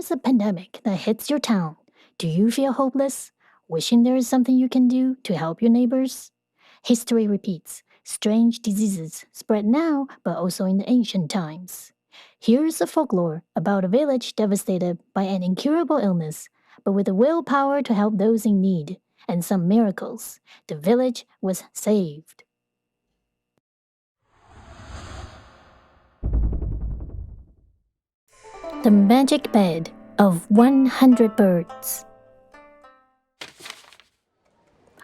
there's a pandemic that hits your town, do you feel hopeless, wishing there is something you can do to help your neighbors? History repeats. Strange diseases spread now, but also in the ancient times. Here's a folklore about a village devastated by an incurable illness, but with the willpower to help those in need and some miracles, the village was saved. The Magic Bed of 100 Birds.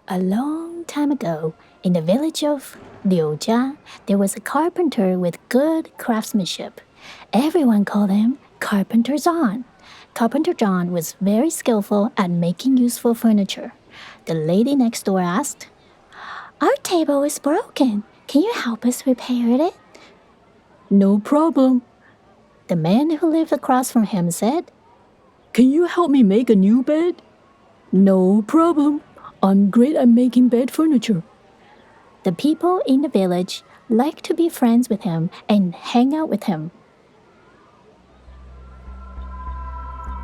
A long time ago, in the village of Liujia, there was a carpenter with good craftsmanship. Everyone called him Carpenter John. Carpenter John was very skillful at making useful furniture. The lady next door asked, "Our table is broken. Can you help us repair it?" "No problem." The man who lived across from him said, "Can you help me make a new bed?" "No problem. I'm great at making bed furniture." The people in the village liked to be friends with him and hang out with him.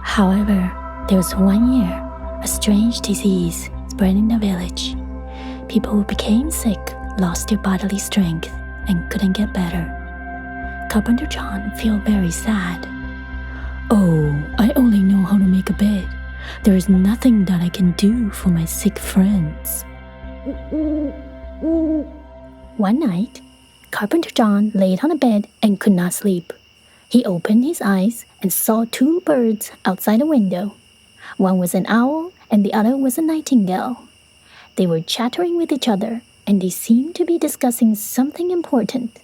However, there was one year, a strange disease spread in the village. People who became sick lost their bodily strength and couldn't get better. Carpenter John felt very sad. "Oh, I only know how to make a bed. There is nothing that I can do for my sick friends." One night, Carpenter John laid on a bed and could not sleep. He opened his eyes and saw two birds outside a window. One was an owl and the other was a nightingale. They were chattering with each other and they seemed to be discussing something important.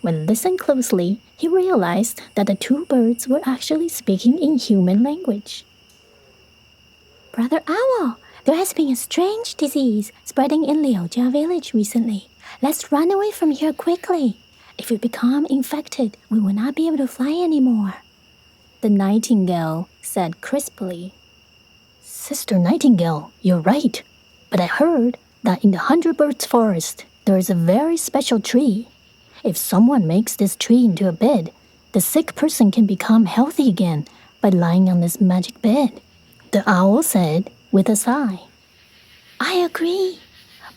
When listened closely, he realized that the two birds were actually speaking in human language. "Brother Owl, there has been a strange disease spreading in Liujia village recently. Let's run away from here quickly. If we become infected, we will not be able to fly anymore." The nightingale said crisply, "Sister Nightingale, you're right. But I heard that in the 100 Birds Forest, there is a very special tree. If someone makes this tree into a bed, the sick person can become healthy again by lying on this magic bed." The owl said with a sigh, "I agree,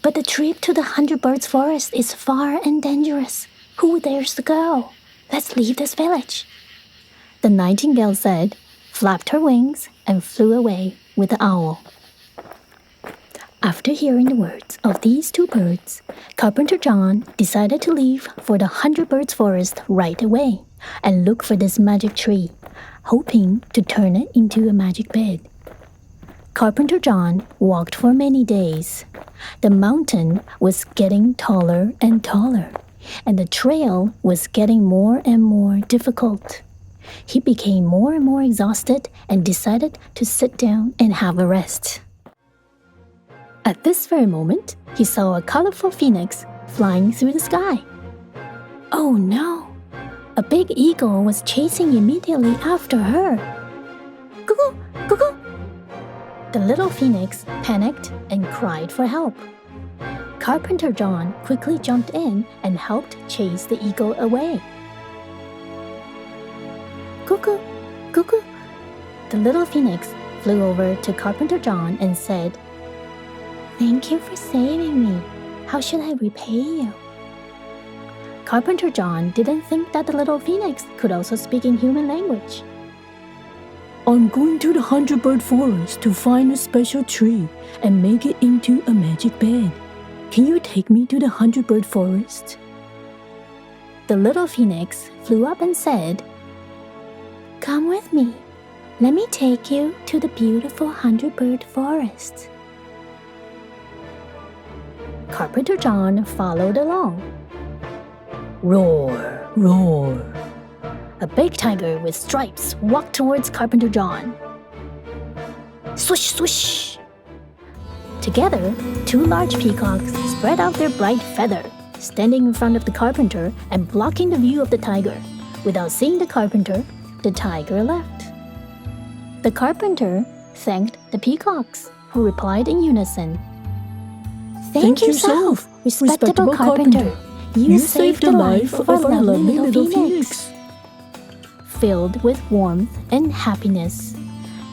but the trip to the 100 Birds Forest is far and dangerous. Who dares to go? Let's leave this village." The nightingale said, flapped her wings, and flew away with the owl. After hearing the words of these two birds, Carpenter John decided to leave for the 100 Birds Forest right away and look for this magic tree, hoping to turn it into a magic bed. Carpenter John walked for many days. The mountain was getting taller and taller, and the trail was getting more and more difficult. He became more and more exhausted and decided to sit down and have a rest. At this very moment, he saw a colorful phoenix flying through the sky. Oh no! A big eagle was chasing immediately after her. "Cuckoo! Cuckoo!" The little phoenix panicked and cried for help. Carpenter John quickly jumped in and helped chase the eagle away. "Cuckoo! Cuckoo!" The little phoenix flew over to Carpenter John and said, "Thank you for saving me. How should I repay you?" Carpenter John didn't think that the little phoenix could also speak in human language. "I'm going to the 100 Bird Forest to find a special tree and make it into a magic bed. Can you take me to the 100 Bird Forest?" The little phoenix flew up and said, "Come with me. Let me take you to the beautiful 100 Bird Forest." Carpenter John followed along. Roar, roar. A big tiger with stripes walked towards Carpenter John. Swish, swish. Together, two large peacocks spread out their bright feathers, standing in front of the carpenter and blocking the view of the tiger. Without seeing the carpenter, the tiger left. The carpenter thanked the peacocks, who replied in unison, "Thank yourself, respectable carpenter. You saved the life of our lovely little phoenix." filled with warmth and happiness,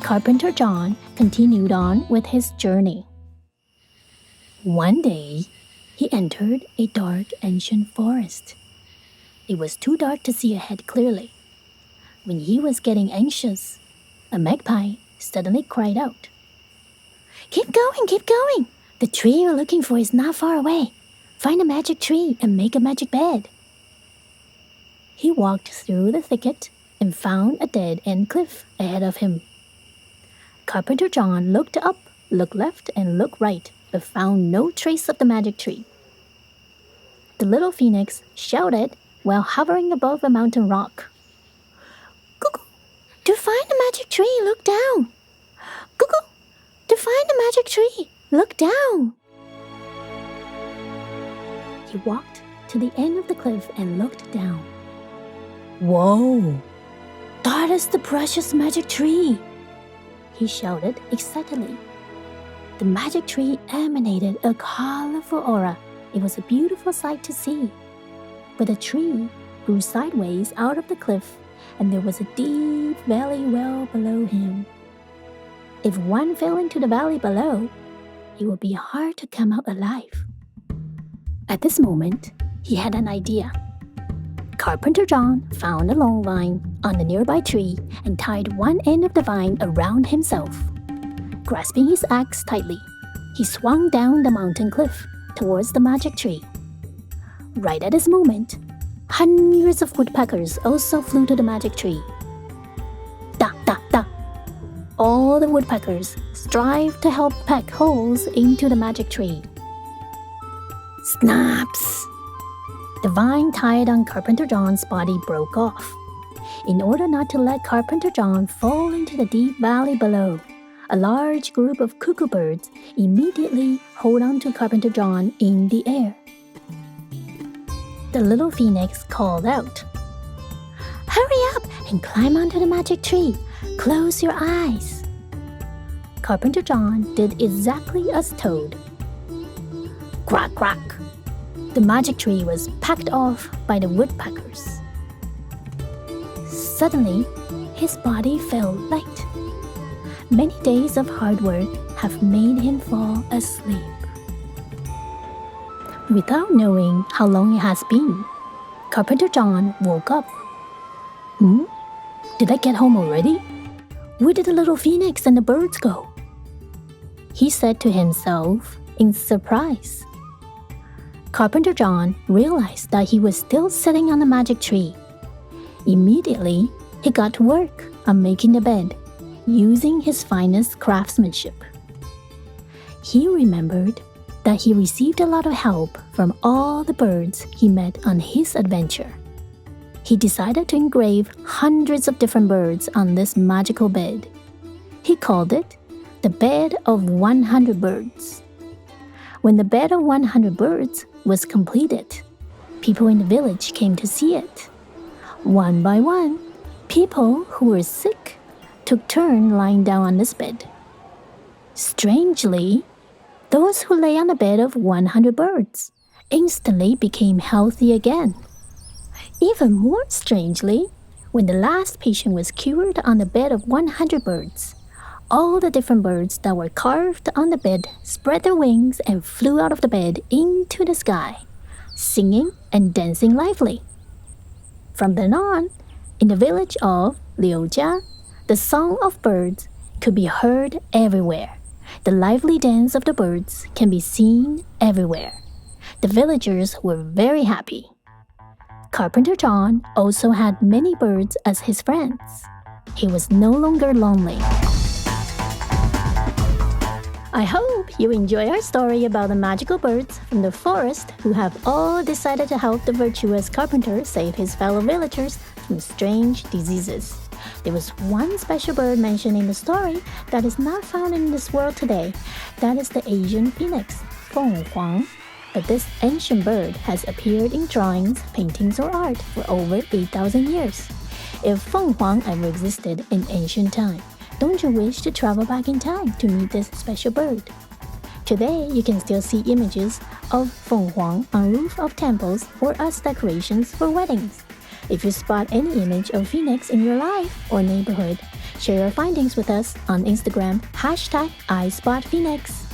Carpenter John continued on with his journey. One day, he entered a dark ancient forest. It was too dark to see ahead clearly. When he was getting anxious, a magpie suddenly cried out, "Keep going, keep going! The tree you're looking for is not far away. Find a magic tree and make a magic bed." He walked through the thicket and found a dead-end cliff ahead of him. Carpenter John looked up, looked left, and looked right, but found no trace of the magic tree. The little phoenix shouted while hovering above a mountain rock, "Cuckoo! To find the magic tree, look down! Cuckoo! To find the magic tree, look down!" He walked to the end of the cliff and looked down. "Whoa! That is the precious magic tree!" he shouted excitedly. The magic tree emanated a colorful aura. It was a beautiful sight to see. But the tree grew sideways out of the cliff, and there was a deep valley well below him. If one fell into the valley below, it would be hard to come out alive. At this moment, he had an idea. Carpenter John found a long vine on the nearby tree and tied one end of the vine around himself. Grasping his axe tightly, he swung down the mountain cliff towards the magic tree. Right at this moment, hundreds of woodpeckers also flew to the magic tree. Da, da, da! All the woodpeckers strived to help peck holes into the magic tree. Snaps! The vine tied on Carpenter John's body broke off. In order not to let Carpenter John fall into the deep valley below, a large group of cuckoo birds immediately hold on to Carpenter John in the air. The little phoenix called out, "Hurry up and climb onto the magic tree. Close your eyes." Carpenter John did exactly as told. Crack, crack! The magic tree was packed off by the woodpeckers. Suddenly, his body felt light. Many days of hard work have made him fall asleep. Without knowing how long it has been, Carpenter John woke up. Did I get home already? Where did the little phoenix and the birds go? He said to himself in surprise. Carpenter John realized that he was still sitting on the magic tree. Immediately, he got to work on making the bed, using his finest craftsmanship. He remembered that he received a lot of help from all the birds he met on his adventure. He decided to engrave hundreds of different birds on this magical bed. He called it the Bed of 100 Birds. When the Bed of 100 Birds was completed, people in the village came to see it. One by one, people who were sick took turn lying down on this bed. Strangely, those who lay on the bed of 100 birds instantly became healthy again. Even more strangely, when the last patient was cured on the bed of 100 birds, all the different birds that were carved on the bed spread their wings and flew out of the bed into the sky, singing and dancing lively. From then on, in the village of Liujia, the song of birds could be heard everywhere. The lively dance of the birds can be seen everywhere. The villagers were very happy. Carpenter John also had many birds as his friends. He was no longer lonely. I hope you enjoy our story about the magical birds from the forest who have all decided to help the virtuous carpenter save his fellow villagers from strange diseases. There was one special bird mentioned in the story that is not found in this world today. That is the Asian phoenix, Fenghuang. But this ancient bird has appeared in drawings, paintings, or art for over 8,000 years. If Fenghuang ever existed in ancient time, don't you wish to travel back in time to meet this special bird? Today, you can still see images of Fenghuang on roof of temples or as decorations for weddings. If you spot any image of phoenix in your life or neighborhood, share your findings with us on Instagram #ISpotPhoenix.